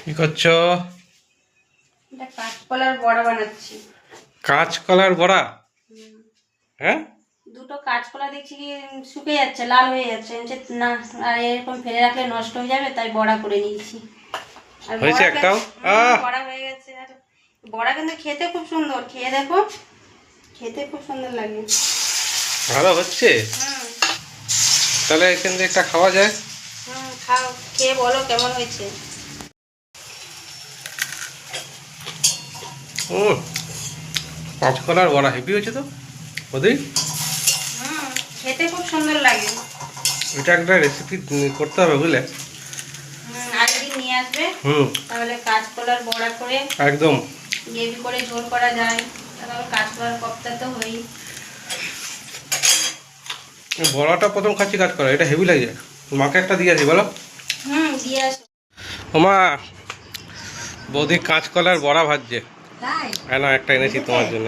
কি করছো? এটা কাঁচকলার বড়া বানাচ্ছি। কাঁচকলার বড়া? হ্যাঁ, দুটো কাঁচকলা দেখছি কি শুকে যাচ্ছে, লাল হয়ে যাচ্ছে না, আর এরকম ফেলে রাখলে নষ্ট হয়ে যাবে, তাই বড়া করে নিয়েছি। আর হয়েছে বড়া একটাও? আহ, বড়া হয়ে গেছে। আর বড়া কিন্তু খেতে খুব সুন্দর, খেয়ে দেখো, খেতে খুব সুন্দর লাগে। ভালো হচ্ছে? হুম তাহলে এখান থেকে একটা খাওয়া যায়। খাও, খেয়ে বলো কেমন হয়েছে। হুম, কাঁচকলার বড়া হেভি হয়েছে তো ওদি। খেতে খুব সুন্দর লাগে। এটা একটা রেসিপি করতে হবে বুঝলে। আরেকদিন নিয়ে আসবে, হুম, তাহলে কাঁচকলার বড়া করে একদম। গ্রেভি করে ঝোল করা যায়। তারপর কাঁচকলার কপ্তা তো হই। বড়াটা প্রথম খাচ্ছি কাঁচকলা, এটা হেভি লাগে। মাকে একটা দিয়ে আসি বলো। দিয়ে আসো। ওমা, বৌদি কাঁচকলার বড়া ভাজছে। তাই হ্যাঁ না, একটা এনেছি তোমার জন্য।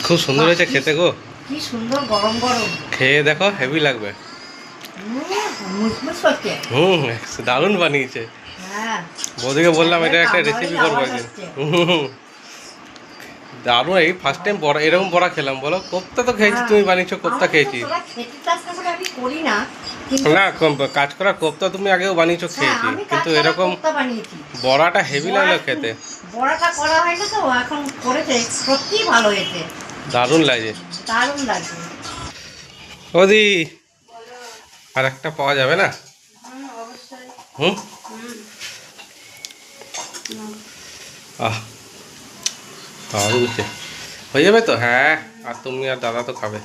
খুব সুন্দর হয়েছে খেতে গো। কি সুন্দর গরম গরম, খেয়ে দেখো, হেভি লাগবে। মুসমুস করছে। হুম, দারুণ বানিয়েছে। হ্যাঁ, বৌদিকে বললাম এটা একটা রেসিপি করবো একদিন। হুম, দারুণ। এই ফার্স্ট টাইম বড়া, এরকম বড়া খেলাম বলো। কোপ্তা তো খেয়েছি, তুমি বানিয়েছো, কোপ্তা খেয়েছি আমি করি না, না। কাঁচকলার কোপ্তা তুমি আগেও বানিয়েছো, খেয়েছি, কিন্তু এরকম বানিয়েছি। বড়াটা হেভি লাগলো খেতে। বড়াটা করা হয়নি তো, এখন করেছে, সত্যিই ভালো হয়েছে, দারুণ লাগে। দারুণ লাগছে। ওদি, আর একটা পাওয়া যাবে না? অবশ্যই। হুম, হুম। আহ, খাওয়া উঠছে, হয়ে যাবে তো। হ্যাঁ, আর তুমি আর দাদা তো খাবে।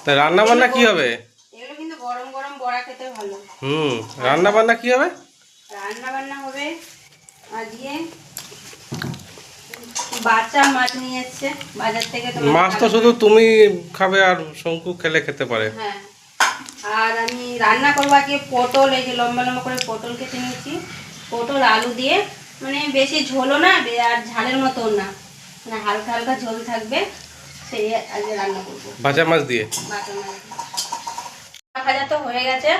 তা রান্না বান্না কি হবে? এগুলো কিন্তু গরম গরম বড়া খেতে ভালো। হুম, রান্না বান্না কি হবে? রান্না বান্না হবে আজকে বাচ্চা মাছ নিয়ে এসছে বাজার থেকে। মাছ তো শুধু তুমি খাবে, আর শঙ্কু খেলে খেতে পারে। হ্যাঁ, আর আমি রান্না করবো আজকে পটল, এই যে লম্বা লম্বা করে পটল কেটে নিয়েছি, পটল আলু দিয়ে, মানে বেশি ঝোলও না আর ঝালের মতোও না, মানে হালকা হালকা ঝোল থাকবে, সেই আজকে রান্না করবো। ভাজা মাছ দিয়ে? বাটা মাছ দিয়ে। ভাজা তো হয়ে গেছে,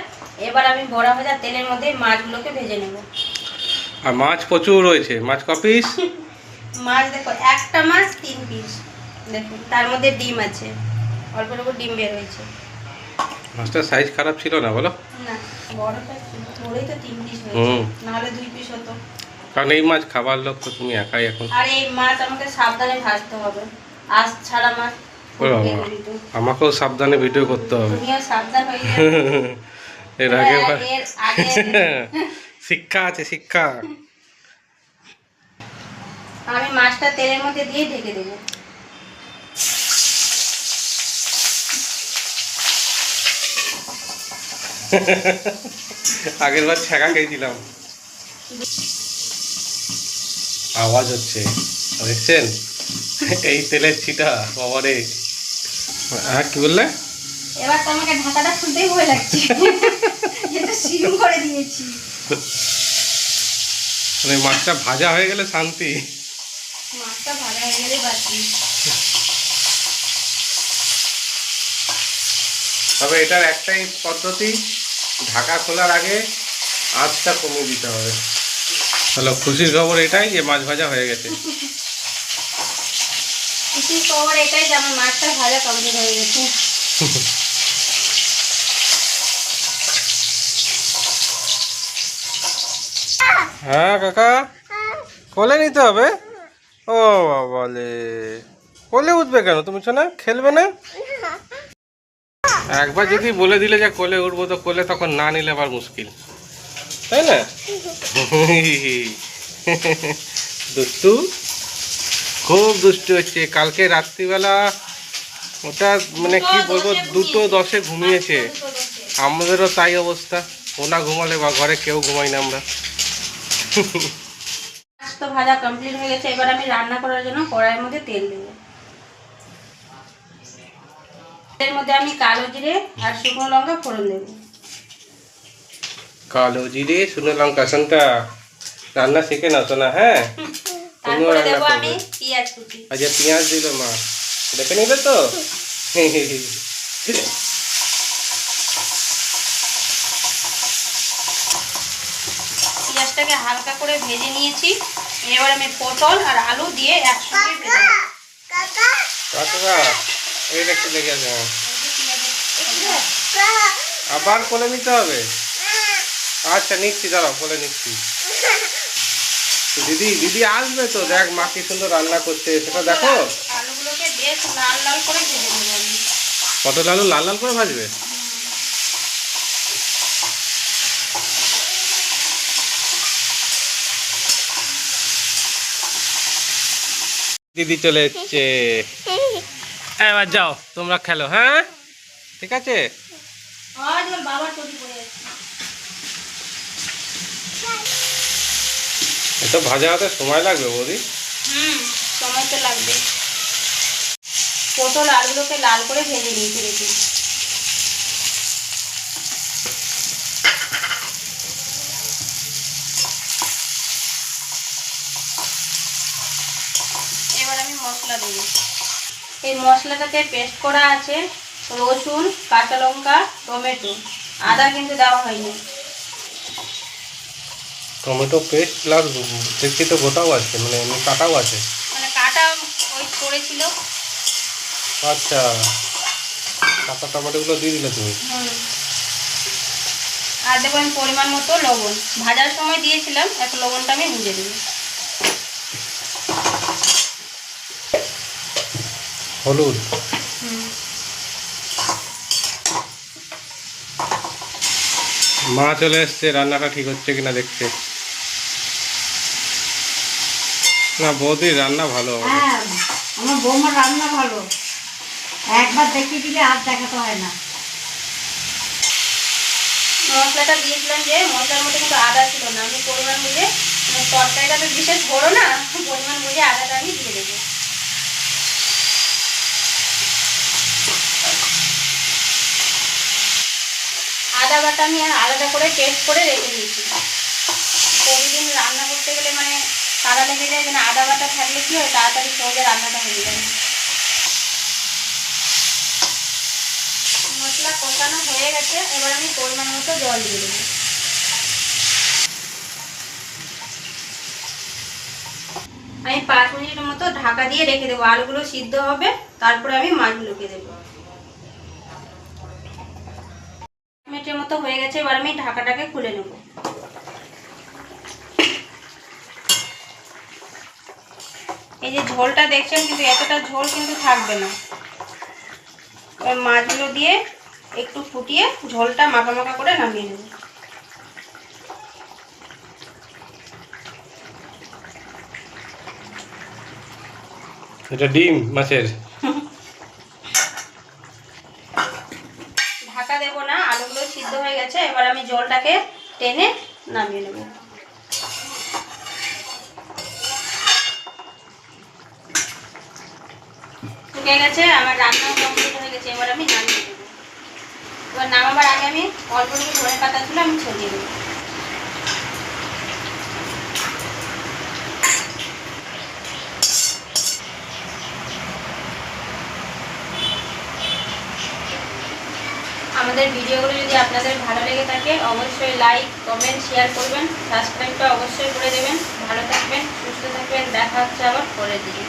এবার আমি বড়া ভাজা তেলের মধ্যে মাছগুলোকে ভেজে নেব। আর মাছ প্রচুর রয়েছে। মাছ ক পিস? মাছ দেখো, একটা মাছ 3 পিস, দেখুন তার মধ্যে ডিম আছে, অল্প অল্প ডিম বের হয়েছে। মাছটার সাইজ খারাপ ছিল না বলো? না, বড়টা ছিল, বড়ই তো 3 পিস হয়েছে, হুম, নাহলে 2 পিস হতো। কারণ এই মাছ খাবার লোক তো তুমি একাই এখন। আর এই মাছ আমাকে সাবধানে ভাজতে হবে, আঁশ ছাড়া মাছ। ও বাবা, আমাকেও সাবধানে ভিডিও করতে হবে। তুমিও সাবধান হয়ে যাবে। এর আগে এর আগে শিক্ষা আছে, শিক্ষা। আমি মাছটা তেলের মধ্যে দিয়ে ঢেকে দেবো। আগের বার ছ্যাঁকা খেয়েছিলাম। আওয়াজ হচ্ছে, দেখছেন? এই তেলের ছিটা বাবারে। হ্যাঁ, কি বললে? এবার তো আমাকে ঢাকাটা খুলতেই ভয় লাগছে, এটা সিম করে দিয়েছি। মানে মাছটা ভাজা হয়ে গেলে শান্তি। মাছটা ভাজা হয়ে গেলে বাকি। তবে এটার একটাই পদ্ধতি, ঢাকা খোলার আগে আঁচটা কমিয়ে দিতে হবে। হ্যালো, খুশির খবর এটাই যে মাছ ভাজা হয়ে গেছে। খুশির খবর এটাই যে আমার মাছটা ভাজা কমপ্লিট হয়ে গেছে। হ্যাঁ কাকা, কোলে নিতে হবে? ও বলে, কোলে উঠবে কেন? তুমি শোনা খেলবে না? একবার যদি বলে দিলে যে কোলে উঠবো, তো কোলে তখন না নিলে আবার মুশকিল, তাই না? দুষ্টু, খুব দুষ্টু হচ্ছে। কালকে রাত্রিবেলা ওটা মানে কি বলবো, 2:10 ঘুমিয়েছে। আমাদেরও তাই অবস্থা, ওনা ঘুমালে বা ঘরে কেউ ঘুমাই না আমরা। মাছ তো ভাজা কমপ্লিট হয়ে গেছে, এবার আমি রান্না করার জন্য কড়াইয়ের মধ্যে তেল দেবো। এর মধ্যে আমি কালো জিরে আর শুকনো লঙ্কা ফোড়ন দেবো। কালো জিরে, শুকনো লঙ্কা। শান্তা, রান্না শিখে নাও তো না? হ্যাঁ, তুমিও তারপরে রান্না দেবো আমি করবে। পেঁয়াজ কুচি। আচ্ছা, পেঁয়াজ দিল মা, দেখে নিবে তো। পেঁয়াজটা পেঁয়াজটাকে হালকা করে ভেজে নিয়েছি। এবার আমি পটল আর আলু দিয়ে একসঙ্গে ভেজে নেব। এইটা একটু লেগে আছে। আবার কোলে নিতে হবে? আচ্ছা নিচ্ছি, দাঁড়াও কোলে নিচ্ছি। দিদি দিদি আসবে তো, দেখ মা কি সুন্দর রান্না করছে সেটা দেখো। আলুগুলোকে বেশ লাল লাল করে ভেজে নেব আমি। পটল আলু লাল লাল করে ভাজবে? দিদি চলে এসছে, এবার যাও তোমরা খেলো। হ্যাঁ ঠিক আছে। আজ ওর বাবার চটি পড়ে যাচ্ছে। এটা ভাজা হতে সময় লাগবে বৌদি। সময় তো লাগবে। পটল আলুগুলোকে লাল করে ভেজে নিয়েছি দেখি। এবার আমি মশলা দেব। এই মশলাটাতে পেস্ট করা আছে রসুন, কাঁচা লঙ্কা, টমেটো, আদা কিন্তু দেওয়া হয়নি। টমেটো পেস্ট প্লাস দেখছি তো গোটাও আছে, মানে এমনি কাটাও আছে। মানে কাটা ওই করেছিল। আচ্ছা, কাঁচা টমেটোগুলো দিয়ে দিলে তুমি? আর দেবো আমি পরিমাণ মতো লবণ। ভাজার সময় দিয়েছিলাম, এখন লবণটা আমি বুঝে দেবো। হলুদ। মা চলে এসছে, রান্নাটা ঠিক হচ্ছে কিনা দেখছে। না বৌদির রান্না ভালো হবে। হ্যাঁ, আমার বৌমার রান্না ভালো, একবার দেখিয়ে দিলে আর দেখাতে হয় না। মশলাটা দিয়েছিলাম যে মশলার মধ্যে কিন্তু আদা ছিল না, আমি পরিমাণ বুঝে, তরকারিটা তো বিশেষ বড় না, পরিমাণ বুঝে আদাটা আমি দিয়ে দেবো। আদা বাটা আমি আলাদা করে পেস্ট করে রেখে দিয়েছি। প্রতিদিন রান্না করতে গেলে মানে তাড়া লেগে যায়, যেন আদা বাটা থাকলে কি হয় তাড়াতাড়ি সহজে রান্নাটা হয়ে যায়। মশলা কষানো হয়ে গেছে, এবার আমি পরিমাণ মতো জল দিয়ে দেবো। আমি 5 মিনিটের মতো ঢাকা দিয়ে রেখে দেবো, আলুগুলো সিদ্ধ হবে, তারপরে আমি মাছগুলোকে দেবো। 5 মিনিটের মতো হয়ে গেছে, এবার আমি ঢাকাটাকে খুলে নেব। এই যে ঝোলটা দেখছেন, কিন্তু এতটা ঝোল কিন্তু থাকবে না। এবার মাছগুলো দিয়ে একটু ফুটিয়ে ঝোলটা মাখা মাখা করে নামিয়ে নেব। এটা ডিম মাছের। ঢাকা দেবো না, আলুগুলো সিদ্ধ হয়ে গেছে, এবার আমি জলটাকে টেনে নামিয়ে নেব। শুকিয়ে গেছে, আমার রান্নাও কমপ্লিট হয়ে গেছে, এবার আমি নামিয়ে দেবো। এবার নামাবার আগে আমি অল্প একটু ধনে পাতা ছিল আমি ছড়িয়ে দেবো। আমাদের ভিডিওগুলো যদি আপনাদের ভালো লেগে থাকে অবশ্যই লাইক, কমেন্ট, শেয়ার করবেন, সাবস্ক্রাইবটা অবশ্যই করে দেবেন। ভালো থাকবেন, সুস্থ থাকবেন, দেখা হচ্ছে আবার পরের দিন।